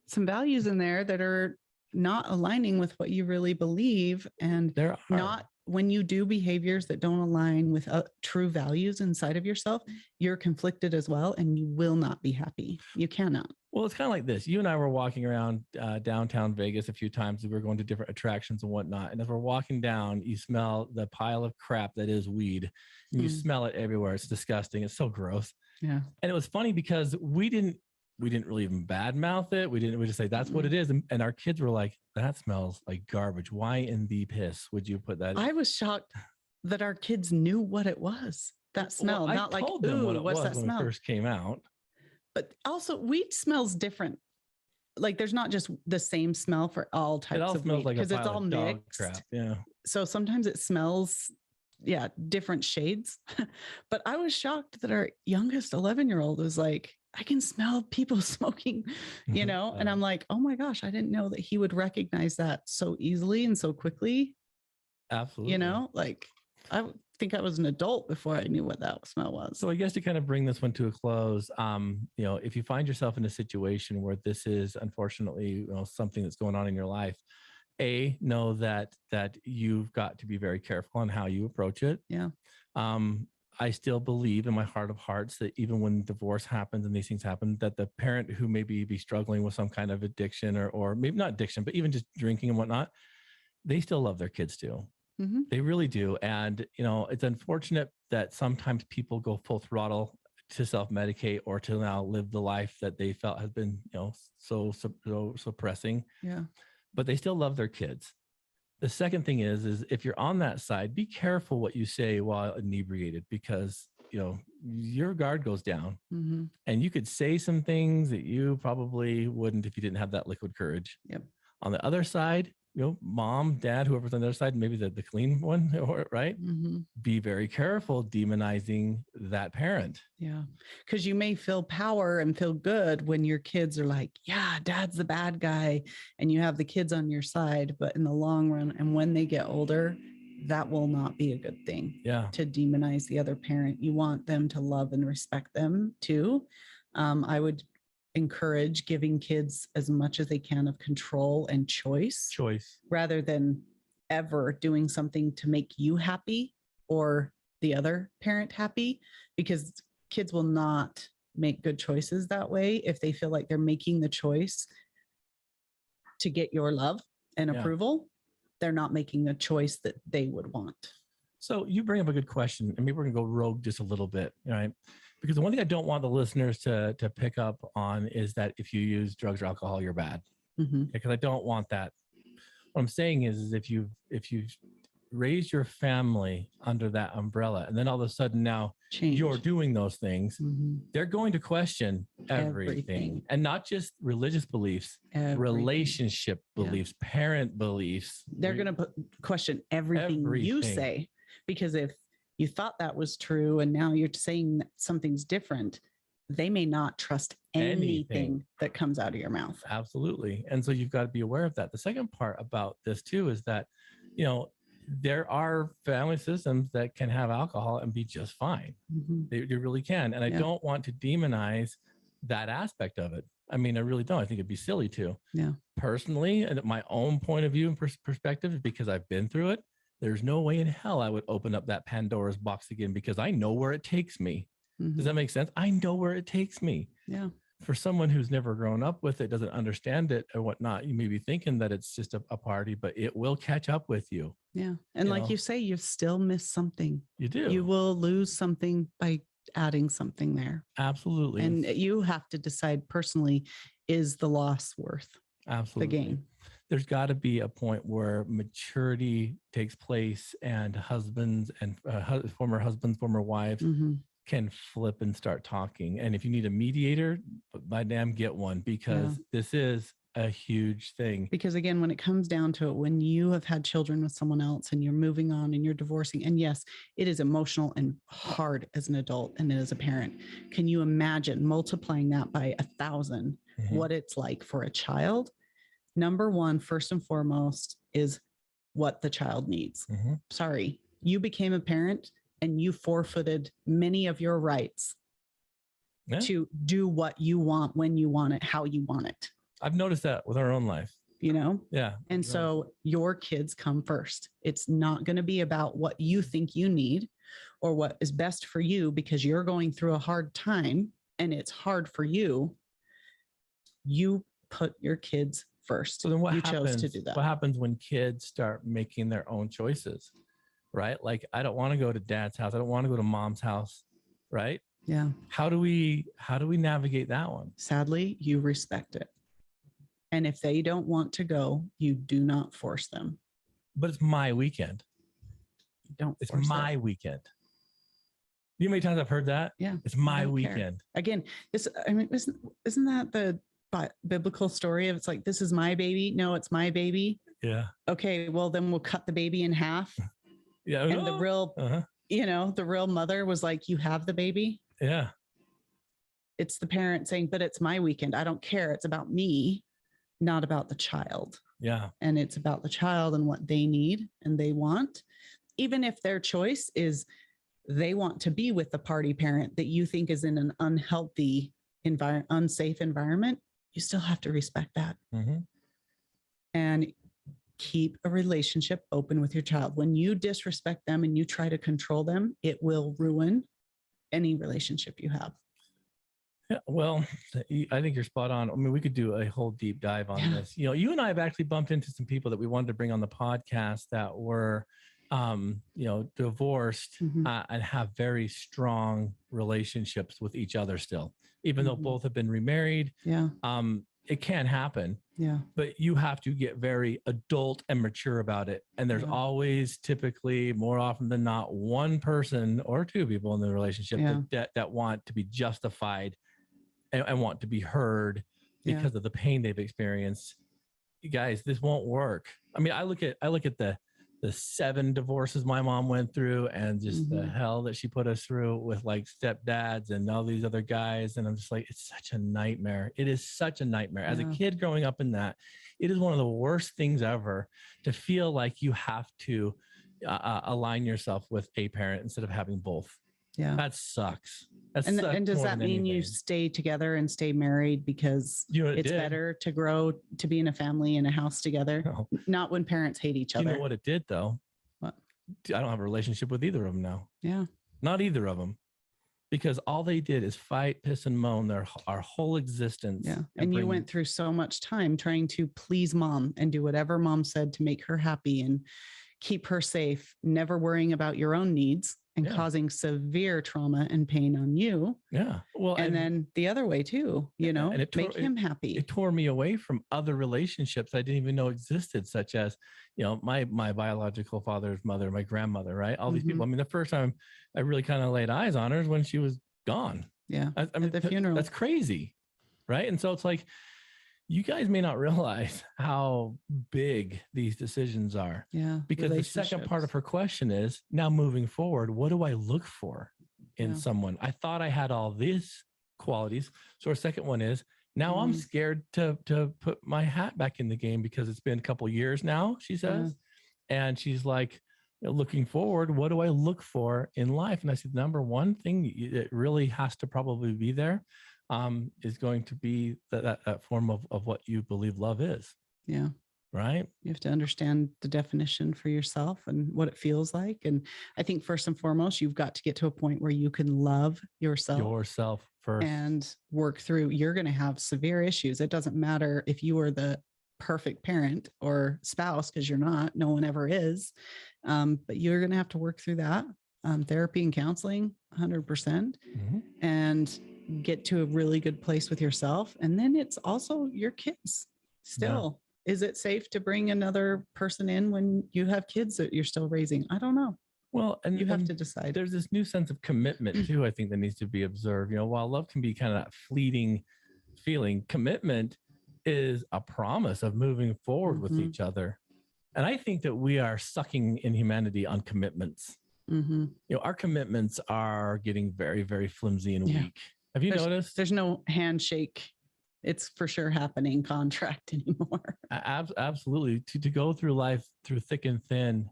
Speaker 2: some values in there that are not aligning with what you really believe, and
Speaker 1: there are
Speaker 2: not. When you do behaviors that don't align with true values inside of yourself, you're conflicted as well, and you will not be happy. You cannot.
Speaker 1: Well, it's kind of like this. You and I were walking around downtown Vegas a few times. We were going to different attractions and whatnot. And as we're walking down, you smell the pile of crap that is weed. And you smell it everywhere. It's disgusting. It's so gross.
Speaker 2: Yeah.
Speaker 1: And it was funny because we didn't really even badmouth it. We just say that's what it is. And our kids were like, that smells like garbage. Why in the piss would you put that in?
Speaker 2: I was shocked that our kids knew what it was. That smell,
Speaker 1: well,
Speaker 2: not like, ooh, what's that smell?
Speaker 1: When it first came out.
Speaker 2: But also weed smells different. Like there's not just the same smell for all types of weed, because it's all mixed.
Speaker 1: Crap. Yeah.
Speaker 2: So sometimes it smells, different shades. But I was shocked that our youngest 11-year-old was like, I can smell people smoking, you know, and I'm like, oh my gosh, I didn't know that he would recognize that so easily and so quickly.
Speaker 1: Absolutely.
Speaker 2: You know, like I think I was an adult before I knew what that smell was.
Speaker 1: So I guess to kind of bring this one to a close, you know, if you find yourself in a situation where this is unfortunately, you know, something that's going on in your life, know that you've got to be very careful on how you approach it.
Speaker 2: Yeah.
Speaker 1: I still believe in my heart of hearts that even when divorce happens and these things happen, that the parent who maybe be struggling with some kind of addiction or maybe not addiction, but even just drinking and whatnot, they still love their kids too. Mm-hmm. They really do. And, you know, it's unfortunate that sometimes people go full throttle to self-medicate or to now live the life that they felt has been, you know, so suppressing.
Speaker 2: Yeah.
Speaker 1: But they still love their kids. The second thing is if you're on that side, be careful what you say while inebriated, because, you know, your guard goes down. Mm-hmm. And you could say some things that you probably wouldn't if you didn't have that liquid courage.
Speaker 2: Yep.
Speaker 1: On the other side, you know, mom, dad, whoever's on the other side, maybe the clean one, right? Mm-hmm. Be very careful demonizing that parent.
Speaker 2: Yeah. Because you may feel power and feel good when your kids are like, yeah, dad's the bad guy, and you have the kids on your side. But in the long run, and when they get older, that will not be a good thing.
Speaker 1: Yeah.
Speaker 2: To demonize the other parent. You want them to love and respect them too. I would encourage giving kids as much as they can of control and choice rather than ever doing something to make you happy or the other parent happy, because kids will not make good choices that way if they feel like they're making the choice to get your love and approval. They're not making a choice that they would want.
Speaker 1: So you bring up a good question, and maybe we're gonna go rogue just a little bit, right? Because the one thing I don't want the listeners to pick up on is that if you use drugs or alcohol, you're bad. Mm-hmm. Because I don't want that. What I'm saying is if you've raised your family under that umbrella, and then all of a sudden now you're doing those things, mm-hmm. they're going to question everything. And not just religious beliefs, relationship beliefs, parent beliefs.
Speaker 2: They're going to question everything you say, because if you thought that was true and now you're saying that something's different, they may not trust anything that comes out of your mouth.
Speaker 1: Absolutely. And so you've got to be aware of that. The second part about this too is that, you know, there are family systems that can have alcohol and be just fine. Mm-hmm. They really can. And I don't want to demonize that aspect of it. I mean, I really don't. I think it'd be silly to.
Speaker 2: Yeah.
Speaker 1: Personally, and my own point of view and perspective, because I've been through it, there's no way in hell I would open up that Pandora's box again, because I know where it takes me. Mm-hmm. Does that make sense? I know where it takes me.
Speaker 2: Yeah.
Speaker 1: For someone who's never grown up with it, doesn't understand it or whatnot, you may be thinking that it's just a party, but it will catch up with you.
Speaker 2: Yeah. And you say, you still miss something.
Speaker 1: You do.
Speaker 2: You will lose something by adding something there.
Speaker 1: Absolutely.
Speaker 2: And you have to decide personally, is the loss worth the gain?
Speaker 1: There's got to be a point where maturity takes place, and husbands and former husbands, former wives mm-hmm. can flip and start talking. And if you need a mediator, by damn, get one, because this is a huge thing.
Speaker 2: Because again, when it comes down to it, when you have had children with someone else and you're moving on and you're divorcing, and yes, it is emotional and hard as an adult and as a parent. Can you imagine multiplying that by 1,000, mm-hmm. what it's like for a child? Number one, first and foremost, is what the child needs. Mm-hmm. Sorry, you became a parent and you forfeited many of your rights to do what you want, when you want it, how you want it.
Speaker 1: I've noticed that with our own life.
Speaker 2: You know?
Speaker 1: Yeah.
Speaker 2: And so your kids come first. It's not going to be about what you think you need or what is best for you, because you're going through a hard time and it's hard for you. You put your kids first.
Speaker 1: So then what
Speaker 2: happens? Chose to do that.
Speaker 1: What happens when kids start making their own choices, right? Like, I don't want to go to dad's house. I don't want to go to mom's house, right?
Speaker 2: Yeah.
Speaker 1: How do we navigate that one?
Speaker 2: Sadly, you respect it. And if they don't want to go, you do not force them.
Speaker 1: But it's my weekend.
Speaker 2: It's
Speaker 1: my weekend. You know how many times I've heard that?
Speaker 2: Yeah.
Speaker 1: It's my weekend.
Speaker 2: Again, isn't that the biblical story of, it's like, this is my baby? No, it's my baby.
Speaker 1: Yeah.
Speaker 2: Okay, well then we'll cut the baby in half.
Speaker 1: Yeah.
Speaker 2: And the real, the real mother was like, you have the baby.
Speaker 1: Yeah.
Speaker 2: it's the parent saying, but it's my weekend. I don't care. It's about me, not about the child.
Speaker 1: Yeah.
Speaker 2: And it's about the child and what they need and they want. Even if their choice is they want to be with the party parent that you think is in an unhealthy unsafe environment, you still have to respect that.
Speaker 1: Mm-hmm.
Speaker 2: And keep a relationship open with your child. When you disrespect them and you try to control them, it will ruin any relationship you have.
Speaker 1: Yeah, well, I think you're spot on. I mean, we could do a whole deep dive on this. You know, you and I have actually bumped into some people that we wanted to bring on the podcast that were, you know, divorced and have very strong relationships with each other still, even though both have been remarried.
Speaker 2: Yeah.
Speaker 1: It can happen.
Speaker 2: Yeah.
Speaker 1: But you have to get very adult and mature about it. And there's always typically, more often than not, one person or two people in the relationship that want to be justified and want to be heard because of the pain they've experienced. You guys, this won't work. I mean, I look at the 7 divorces my mom went through and just the hell that she put us through with like stepdads and all these other guys. And I'm just like, it's such a nightmare. It is such a nightmare. As a kid growing up in that, it is one of the worst things ever to feel like you have to align yourself with a parent instead of having both. Yeah. That sucks.
Speaker 2: And does that mean you stay together and stay married because it's better to grow to be in a family in a house together? No. Not when parents hate each other.
Speaker 1: You know what it did though?
Speaker 2: What?
Speaker 1: I don't have a relationship with either of them now.
Speaker 2: Yeah.
Speaker 1: Not either of them. Because all they did is fight, piss, and moan our whole existence.
Speaker 2: Yeah. And you went through so much time trying to please mom and do whatever mom said to make her happy and keep her safe, never worrying about your own needs. And causing severe trauma and pain on you.
Speaker 1: Yeah. Well,
Speaker 2: and then the other way too, you know, and make him happy.
Speaker 1: It tore me away from other relationships I didn't even know existed, such as, you know, my biological father's mother, my grandmother, right? All these people. I mean, the first time I really kind of laid eyes on her is when she was gone.
Speaker 2: Yeah.
Speaker 1: I mean,
Speaker 2: at the funeral.
Speaker 1: That's crazy. Right. And so it's like, you guys may not realize how big these decisions are.
Speaker 2: Yeah.
Speaker 1: Because the second part of her question is, now moving forward, what do I look for in someone? I thought I had all these qualities. So our second one is, now I'm scared to put my hat back in the game because it's been a couple of years now, she says. And she's like, you know, looking forward, what do I look for in life? And I said, number one thing that really has to probably be there is going to be that form of what you believe love is.
Speaker 2: Yeah.
Speaker 1: Right.
Speaker 2: You have to understand the definition for yourself and what it feels like. And I think first and foremost, you've got to get to a point where you can love yourself
Speaker 1: first
Speaker 2: and work through. You're going to have severe issues. It doesn't matter if you are the perfect parent or spouse, because you're not, no one ever is. But you're going to have to work through that. Therapy and counseling, 100%. And get to a really good place with yourself. And then it's also your kids still. Yeah. Is it safe to bring another person in when you have kids that you're still raising? I don't know.
Speaker 1: Well, and
Speaker 2: you have to decide.
Speaker 1: There's this new sense of commitment too, I think, that needs to be observed. You know, while love can be kind of that fleeting feeling, commitment is a promise of moving forward with each other. And I think that we are sucking in humanity on commitments. You know, our commitments are getting very, very flimsy and weak. Have you noticed?
Speaker 2: There's no handshake. It's for sure happening contract anymore.
Speaker 1: Absolutely. To go through life through thick and thin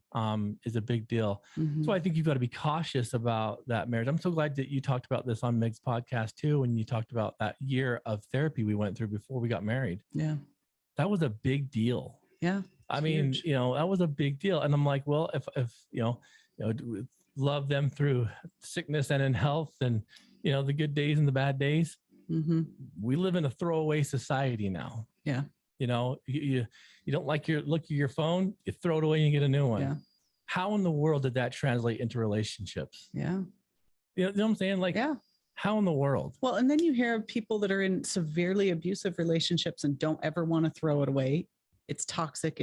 Speaker 1: is a big deal. So I think you've got to be cautious about that marriage. I'm so glad that you talked about this on Meg's podcast too, when you talked about that year of therapy we went through before we got married.
Speaker 2: Yeah.
Speaker 1: That was a big deal.
Speaker 2: Yeah.
Speaker 1: I mean, you know, that was a big deal. And I'm like, well, if you know, love them through sickness and in health and, you know, the good days and the bad days. We live in a throwaway society now.
Speaker 2: Yeah.
Speaker 1: You know, you don't like look at your phone, you throw it away and you get a new one.
Speaker 2: Yeah.
Speaker 1: How in the world did that translate into relationships?
Speaker 2: Yeah.
Speaker 1: You know what I'm saying? Like, how in the world?
Speaker 2: Well, and then you hear of people that are in severely abusive relationships and don't ever want to throw it away. It's toxic.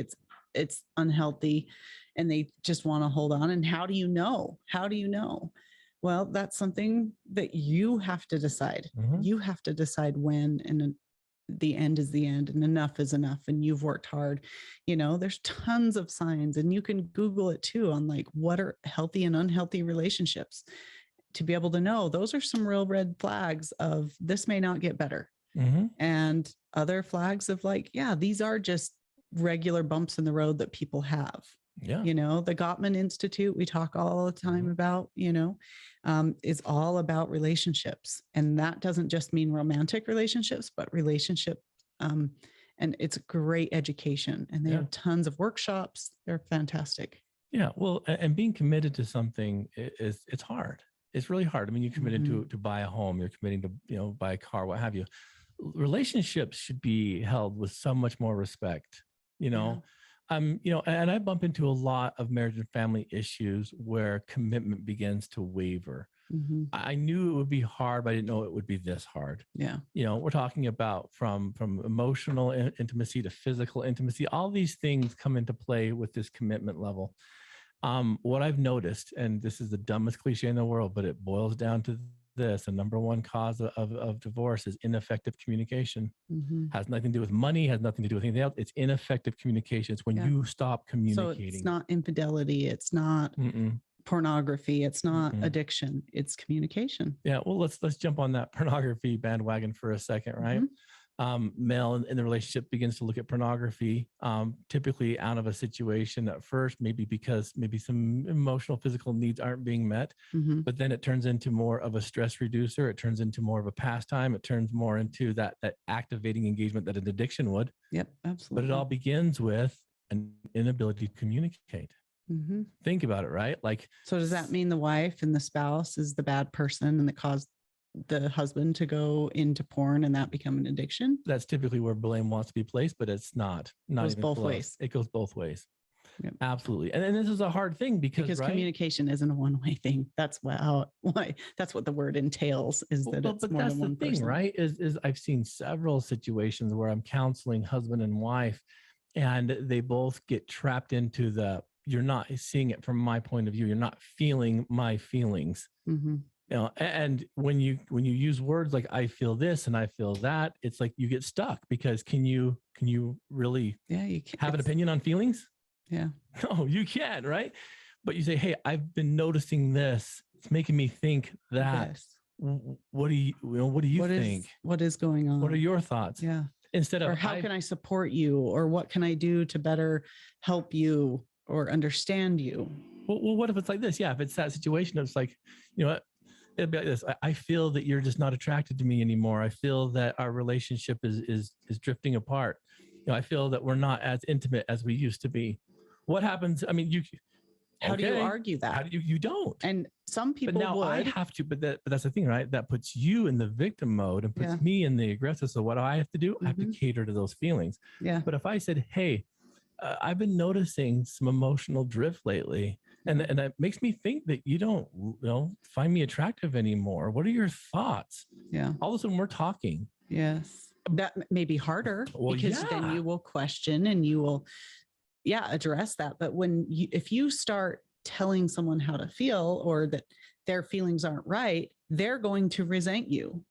Speaker 2: It's unhealthy. And they just want to hold on. And how do you know? How do you know? Well, that's something that you have to decide. You have to decide when, and the end is the end and enough is enough. And you've worked hard. You know, there's tons of signs and you can Google it too on like, what are healthy and unhealthy relationships? to be able to know those are some real red flags of this may not get better. And other flags of like, yeah, these are just regular bumps in the road that people have.
Speaker 1: Yeah.
Speaker 2: You know, the Gottman Institute, we talk all the time about, you know, is all about relationships. And that doesn't just mean romantic relationships, but relationship. And it's a great education. And they have tons of workshops. They're fantastic.
Speaker 1: Yeah. Well, and being committed to something it's hard. It's really hard. I mean, you're committed to buy a home, you're committing to, you know, buy a car, what have you. Relationships should be held with so much more respect, you know. You know, and I bump into a lot of marriage and family issues where commitment begins to waver. I knew it would be hard, but I didn't know it would be this hard.
Speaker 2: Yeah.
Speaker 1: You know, we're talking about from emotional intimacy to physical intimacy. All these things come into play with this commitment level. What I've noticed, and this is the dumbest cliche in the world, but it boils down to this: the number one cause of divorce is ineffective communication. Has nothing to do with money, has nothing to do with anything else. It's ineffective communication. It's when you stop communicating.
Speaker 2: So it's not infidelity, it's not pornography, it's not addiction, it's communication.
Speaker 1: Yeah. Well, let's jump on that pornography bandwagon for a second, right? Male in the relationship begins to look at pornography, typically out of a situation at first, maybe because maybe some emotional, physical needs aren't being met, but then it turns into more of a stress reducer. It turns into more of a pastime. It turns more into that activating engagement that an addiction would.
Speaker 2: Yep, absolutely.
Speaker 1: But it all begins with an inability to communicate. Think about it, right? Like,
Speaker 2: so does that mean the wife and the spouse is the bad person and that caused the husband to go into porn and that become an addiction?
Speaker 1: That's typically where blame wants to be placed, but it's not. It goes
Speaker 2: both ways.
Speaker 1: It goes both ways.
Speaker 2: Yep.
Speaker 1: Absolutely. And this is a hard thing because right?
Speaker 2: Communication isn't a one-way thing. That's why that's what the word entails, is that it's more than one person.
Speaker 1: Right? Is I've seen several situations where I'm counseling husband and wife, and they both get trapped into you're not seeing it from my point of view. You're not feeling my feelings. You know, and when you use words like I feel this and I feel that, it's like you get stuck because can you really
Speaker 2: you can
Speaker 1: have an opinion on feelings?
Speaker 2: Yeah.
Speaker 1: No, you can't, right? But you say, hey, I've been noticing this. It's making me think that.
Speaker 2: Yes.
Speaker 1: What do you think?
Speaker 2: What is going on?
Speaker 1: What are your thoughts?
Speaker 2: Yeah.
Speaker 1: Instead of,
Speaker 2: or how can I support you? Or what can I do to better help you or understand you?
Speaker 1: Well, what if it's like this? Yeah, if it's that situation, it's like, you know what? It'd be like this. I feel that you're just not attracted to me anymore. I feel that our relationship is drifting apart. You know, I feel that we're not as intimate as we used to be. What happens? I mean,
Speaker 2: how do you argue that?
Speaker 1: How do you don't?
Speaker 2: And some people
Speaker 1: but now
Speaker 2: would.
Speaker 1: I have to, but that's the thing, right? That puts you in the victim mode and puts me in the aggressor. So what do I have to do? I have to cater to those feelings.
Speaker 2: Yeah.
Speaker 1: But if I said, hey, I've been noticing some emotional drift lately, and that makes me think that you don't find me attractive anymore. What are your thoughts?
Speaker 2: Yeah.
Speaker 1: All of a sudden we're talking.
Speaker 2: Yes. That may be harder because then you will question and you will, address that. But if you start telling someone how to feel or that their feelings aren't right, they're going to resent you.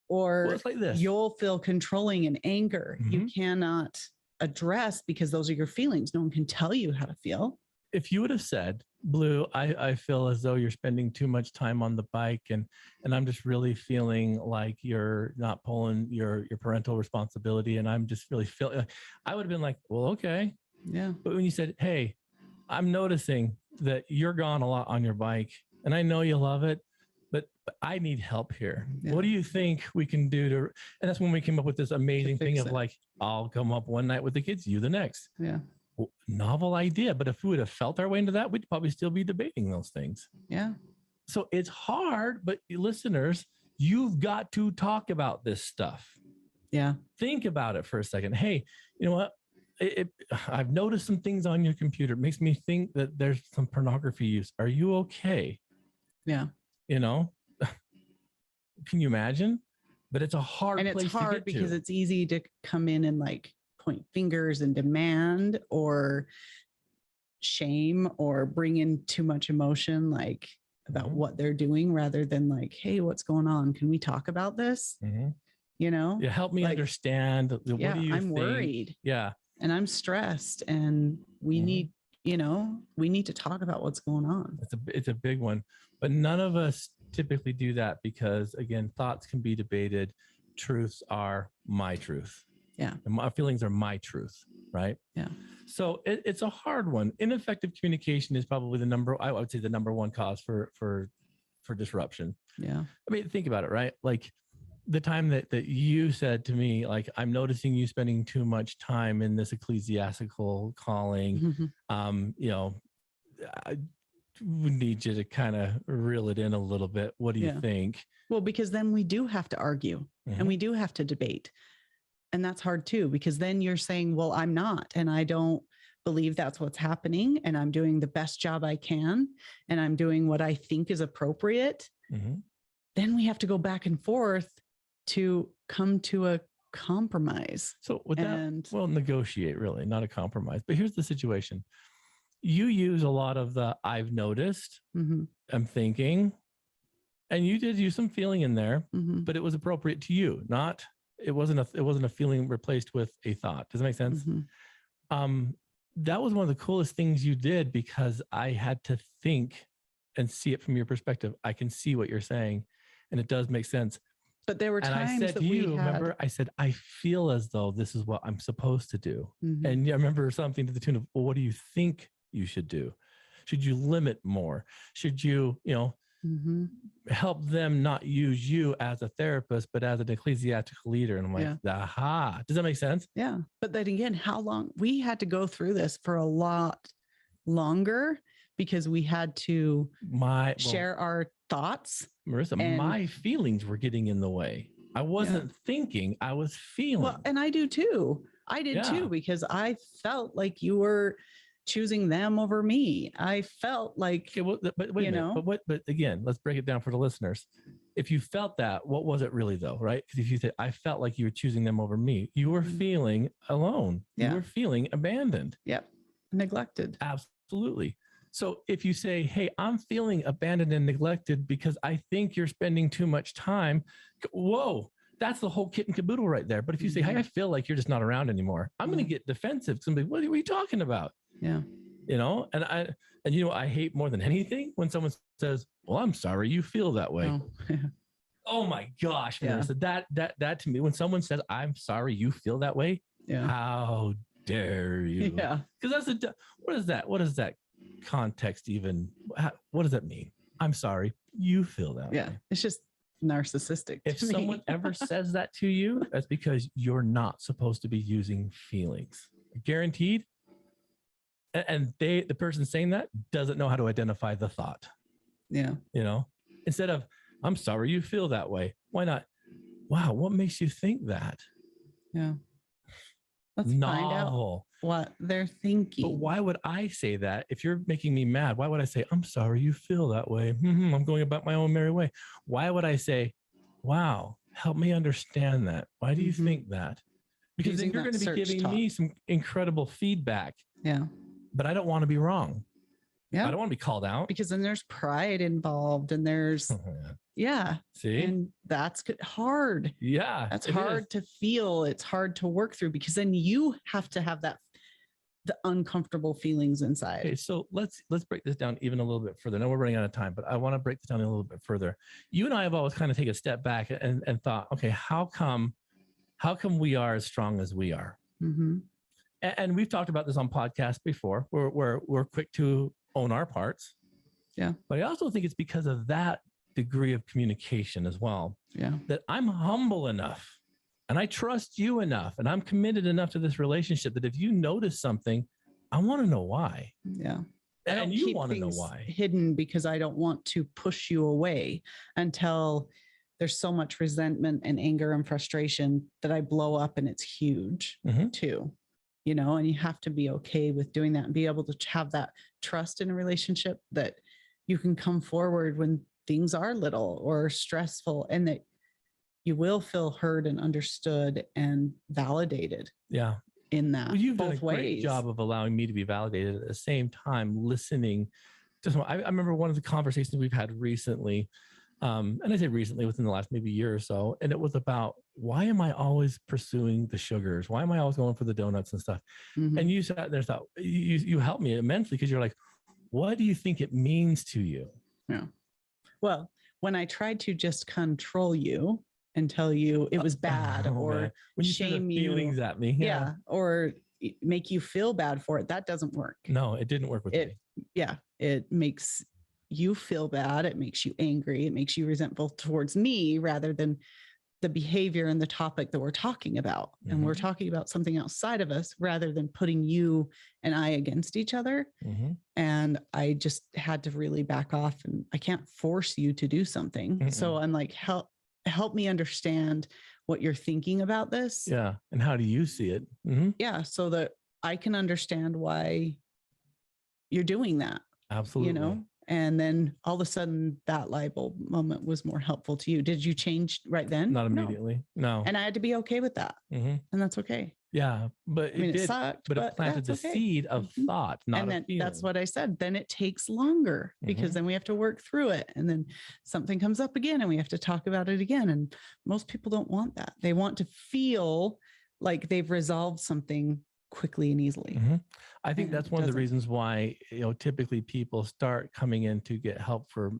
Speaker 2: Or
Speaker 1: it's like this.
Speaker 2: You'll feel controlling and anger. You cannot address because those are your feelings. No one can tell you how to feel.
Speaker 1: If you would have said, Blue, I feel as though you're spending too much time on the bike and I'm just really feeling like you're not pulling your parental responsibility. And I'm just really feeling, I would have been like, well, okay.
Speaker 2: Yeah.
Speaker 1: But when you said, hey, I'm noticing that you're gone a lot on your bike and I know you love it, but I need help here. Yeah. What do you think we can do to, and that's when we came up with this amazing thing of like, I'll come up one night with the kids, you the next.
Speaker 2: Yeah.
Speaker 1: Well, novel idea. But if we would have felt our way into that, we'd probably still be debating those things.
Speaker 2: Yeah.
Speaker 1: So it's hard, but listeners, you've got to talk about this stuff.
Speaker 2: Yeah.
Speaker 1: Think about it for a second. Hey, you know what? I've noticed some things on your computer. It makes me think that there's some pornography use. Are you okay?
Speaker 2: Yeah.
Speaker 1: You know, can you imagine? But it's a hard place to get to. And it's hard
Speaker 2: because it's easy to come in and like point fingers and demand or shame or bring in too much emotion, like about what they're doing rather than like, hey, what's going on? Can we talk about this? You know?
Speaker 1: Yeah, help me understand. What do you
Speaker 2: I'm
Speaker 1: think?
Speaker 2: worried.
Speaker 1: Yeah.
Speaker 2: And I'm stressed and we need we need to talk about what's going on.
Speaker 1: It's a big one, but none of us typically do that because, again, thoughts can be debated. Truths are my truth.
Speaker 2: Yeah.
Speaker 1: And my feelings are my truth. Right.
Speaker 2: Yeah.
Speaker 1: So it's a hard one. Ineffective communication is probably I would say the number one cause for disruption.
Speaker 2: Yeah.
Speaker 1: I mean, think about it, right? Like the time that you said to me, like, I'm noticing you spending too much time in this ecclesiastical calling.
Speaker 2: Mm-hmm.
Speaker 1: I would need you to kind of reel it in a little bit. What do you think?
Speaker 2: Well, because then we do have to argue and we do have to debate. And that's hard too, because then you're saying, well, I'm not, and I don't believe that's what's happening. And I'm doing the best job I can. And I'm doing what I think is appropriate. Then we have to go back and forth to come to a compromise.
Speaker 1: So with that, well, negotiate, really, not a compromise. But here's the situation. You use a lot of the I've noticed, I'm thinking, and you did use some feeling in there, but it was appropriate to you, not it wasn't a feeling replaced with a thought. Does that make sense? That was one of the coolest things you did, because I had to think and see it from your perspective. I can see what you're saying, and it does make sense.
Speaker 2: But there were times
Speaker 1: I said
Speaker 2: that
Speaker 1: to you,
Speaker 2: we had...
Speaker 1: remember, I said, I feel as though this is what I'm supposed to do. And I remember something to the tune of, well, what do you think you should do? Should you limit more? Should you, help them not use you as a therapist, but as an ecclesiastical leader? And I'm like, aha. Does that make sense?
Speaker 2: Yeah. But then again, how long we had to go through this for a lot longer, because we had to share our thoughts.
Speaker 1: Marissa, my feelings were getting in the way. I wasn't thinking, I was feeling. Well,
Speaker 2: and I do too. I did too, because I felt like you were choosing them over me. I felt like,
Speaker 1: okay, well, but wait a minute. But again, let's break it down for the listeners. If you felt that, what was it really though? Right? Because if you said, I felt like you were choosing them over me, you were feeling alone. You were feeling abandoned.
Speaker 2: Yep. Neglected.
Speaker 1: Absolutely. So if you say, hey, I'm feeling abandoned and neglected because I think you're spending too much time, whoa, that's the whole kit and caboodle right there. But if you say, hey, I feel like you're just not around anymore, I'm going to get defensive. Somebody, what are you talking about?
Speaker 2: Yeah.
Speaker 1: And I hate more than anything when someone says, well, I'm sorry you feel that way. Oh my gosh, Marissa, that to me, when someone says, I'm sorry you feel that way, how dare you?
Speaker 2: Yeah.
Speaker 1: Because what is that? What is that context even? What does that mean? I'm sorry you feel that way.
Speaker 2: It's just narcissistic.
Speaker 1: If someone ever says that to you, that's because you're not supposed to be using feelings. Guaranteed. And the person saying that doesn't know how to identify the thought.
Speaker 2: Yeah.
Speaker 1: Instead of, I'm sorry you feel that way. Why not? Wow, what makes you think that?
Speaker 2: Yeah. Let's find out what they're thinking.
Speaker 1: But why would I say that? If you're making me mad, why would I say, I'm sorry you feel that way? I'm going about my own merry way. Why would I say, wow, help me understand that? Why do you think that? Because then you're going to be giving me some incredible feedback.
Speaker 2: Yeah.
Speaker 1: But I don't want to be wrong.
Speaker 2: Yeah.
Speaker 1: I don't want to be called out.
Speaker 2: Because then there's pride involved, and there's,
Speaker 1: See?
Speaker 2: And that's hard.
Speaker 1: Yeah.
Speaker 2: That's hard to feel. It's hard to work through, because then you have to have the uncomfortable feelings inside.
Speaker 1: Okay, so let's break this down even a little bit further. Now we're running out of time, but I want to break this down a little bit further. You and I have always kind of taken a step back and thought, okay, how come we are as strong as we are? And we've talked about this on podcasts before. We're quick to own our parts.
Speaker 2: Yeah.
Speaker 1: But I also think it's because of that degree of communication as well.
Speaker 2: Yeah.
Speaker 1: That I'm humble enough, and I trust you enough, and I'm committed enough to this relationship that if you notice something, I want to know why.
Speaker 2: Yeah.
Speaker 1: And you want to know why.
Speaker 2: Hidden, because I don't want to push you away until there's so much resentment and anger and frustration that I blow up, and it's huge too. And you have to be okay with doing that and be able to have that trust in a relationship that you can come forward when things are little or stressful, and that you will feel heard and understood and validated.
Speaker 1: Yeah.
Speaker 2: In that.
Speaker 1: Well, you've
Speaker 2: both
Speaker 1: done a great
Speaker 2: ways.
Speaker 1: job of allowing me to be validated at the same time, listening. I remember one of the conversations we've had recently. And I say recently, within the last maybe year or so, and it was about, why am I always pursuing the sugars? Why am I always going for the donuts and stuff? And you sat there and thought, you helped me immensely, because you're like, what do you think it means to you?
Speaker 2: Yeah. Well, when I tried to just control you and tell you it was bad, or
Speaker 1: when you
Speaker 2: shame
Speaker 1: threw the feelings at me,
Speaker 2: yeah, or make you feel bad for it, that doesn't work.
Speaker 1: No, it didn't work with me.
Speaker 2: Yeah, it makes you feel bad. It makes you angry. It makes you resentful towards me rather than the behavior and the topic that we're talking about. And we're talking about something outside of us rather than putting you and I against each other. And I just had to really back off, and I can't force you to do something. So I'm like, help me understand what you're thinking about this.
Speaker 1: Yeah. And how do you see it?
Speaker 2: Yeah. So that I can understand why you're doing that.
Speaker 1: Absolutely.
Speaker 2: You know? And then all of a sudden that light bulb moment was more helpful to you. Did you change right then?
Speaker 1: Not immediately. No.
Speaker 2: And I had to be okay with that. And that's okay.
Speaker 1: Yeah. But it did,
Speaker 2: sucked,
Speaker 1: but it planted the seed of thought, not
Speaker 2: and then that's what I said. Then it takes longer, because then we have to work through it. And then something comes up again and we have to talk about it again. And most people don't want that. They want to feel like they've resolved something quickly and easily.
Speaker 1: I think that's one of the reasons why, typically people start coming in to get help for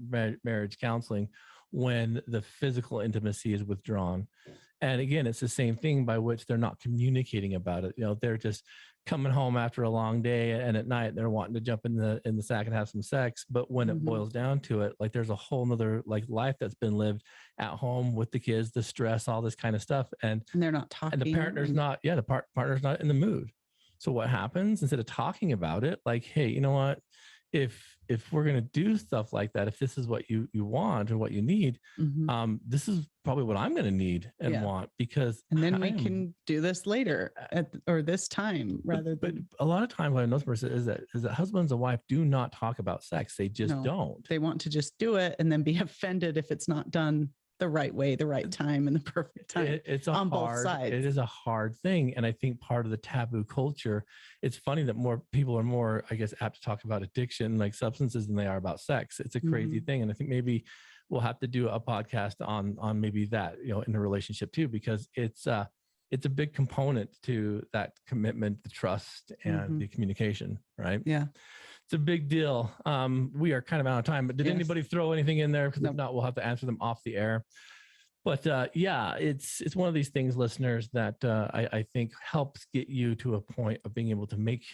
Speaker 1: marriage counseling when the physical intimacy is withdrawn. And again, it's the same thing by which they're not communicating about it. They're just coming home after a long day, and at night they're wanting to jump in the sack and have some sex. But when it boils down to it, like, there's a whole nother life that's been lived at home with the kids, the stress, all this kind of stuff. And
Speaker 2: they're not talking.
Speaker 1: And the partner's partner's not in the mood. So what happens, instead of talking about it, like, hey, you know what, if we're going to do stuff like that, if this is what you want or what you need, this is probably what I'm going to need and want, because.
Speaker 2: And then we can do this later or this time rather
Speaker 1: but
Speaker 2: than.
Speaker 1: a lot of times what I notice is that husbands and wife do not talk about sex. They just don't.
Speaker 2: They want to just do it and then be offended if it's not done the right way, the right time, and the perfect time.
Speaker 1: It's
Speaker 2: on both sides.
Speaker 1: It is a hard thing. And I think part of the taboo culture, it's funny that more people are more, I guess, apt to talk about addiction, like substances, than they are about sex. It's a crazy thing. And I think maybe we'll have to do a podcast on maybe that, in a relationship too, because it's a big component to that commitment, the trust, and the communication, right?
Speaker 2: Yeah.
Speaker 1: It's a big deal. We are kind of out of time, but did anybody throw anything in there? Because if not, we'll have to answer them off the air. But it's one of these things, listeners, that I think helps get you to a point of being able to make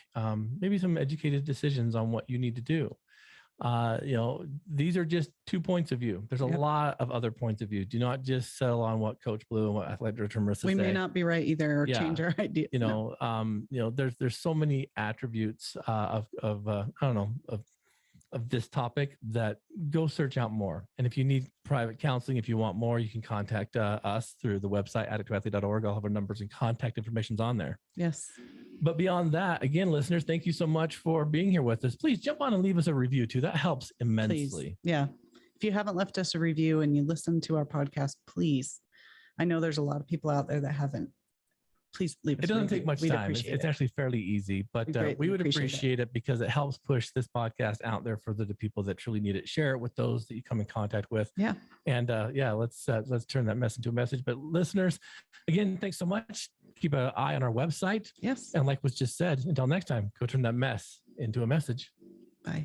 Speaker 1: maybe some educated decisions on what you need to do. These are just 2 points of view. There's a lot of other points of view. Do not just settle on what Coach Blue and what Athletic Director Marissa say.
Speaker 2: We may not be right either, or change our idea.
Speaker 1: There's so many attributes of this topic that go search out more. And if you need private counseling, if you want more, you can contact us through the website, addict2athlete.org. I'll have our numbers and contact information on there.
Speaker 2: Yes.
Speaker 1: But beyond that, again, listeners, thank you so much for being here with us. Please jump on and leave us a review too. That helps immensely.
Speaker 2: Please. Yeah. If you haven't left us a review and you listen to our podcast, please. I know there's a lot of people out there that haven't. Please leave us.
Speaker 1: It doesn't take much time. It's actually fairly easy, but we would appreciate it because it helps push this podcast out there for the people that truly need it. Share it with those that you come in contact with.
Speaker 2: Yeah.
Speaker 1: And let's turn that mess into a message. But listeners, again, thanks so much. Keep an eye on our website.
Speaker 2: Yes.
Speaker 1: And like was just said, until next time, go turn that mess into a message.